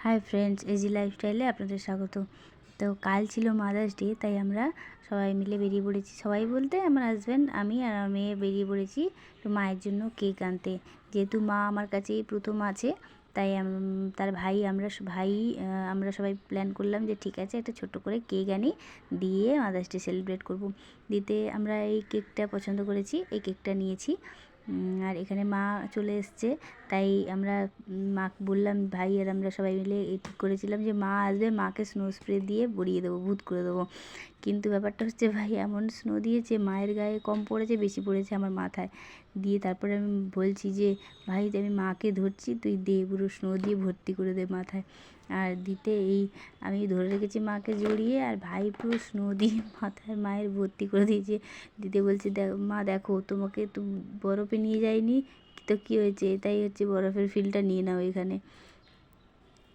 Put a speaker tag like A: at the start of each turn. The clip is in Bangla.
A: হাই ফ্রেন্ডস, এজি লাইফস্টাইলে আপনাদের স্বাগত। তো কাল ছিল মাদার্স ডে, তাই আমরা সবাই মিলে বেরিয়ে পড়েছি। সবাই বলতে আমার হাজব্যান্ড, আমি আর আমার মেয়ে বেরিয়ে পড়েছি তো মায়ের জন্য কেক আনতে। যেহেতু মা আমার কাছেই প্রথম আছে, তাই তার ভাই আমরা সবাই প্ল্যান করলাম যে ঠিক আছে একটা ছোট্ট করে কেক আনি, দিয়ে মাদার্স ডে সেলিব্রেট করব। দিতে আমরা এই কেকটা পছন্দ করেছি, এই কেকটা নিয়েছি। আর এখানে মা চলে এসছে, তাই আমরা মাকে বললাম, ভাই আর আমরা সবাই মিলে এই ঠিক করেছিলাম যে মা আসবে, মাকে স্নো স্প্রে দিয়ে ভরিয়ে দেবো, ভূত করে দেবো। কিন্তু ব্যাপারটা হচ্ছে ভাই এমন স্নো দিয়েছে, মায়ের গায়ে কম পড়েছে, বেশি পড়েছে আমার মাথায়। দিয়ে তারপরে আমি বলছি যে ভাই আমি মাকে ধরছি, তুই দে, পুরো স্নো দিয়ে ভর্তি করে দে মাথায়। আর দিতে আমি ধরে রেখেছি মাকে জড়িয়ে, আর ভাই পুরো স্নো দিয়ে মাথায় মায়ের ভর্তি করে দিয়েছে। দিতে বলছে, মা দেখো, তোমাকে তো বরফে নিয়ে যায়নি তো কী হয়েছে, তাই হচ্ছে বরফের ফিলটা নিয়ে নাও এখানে।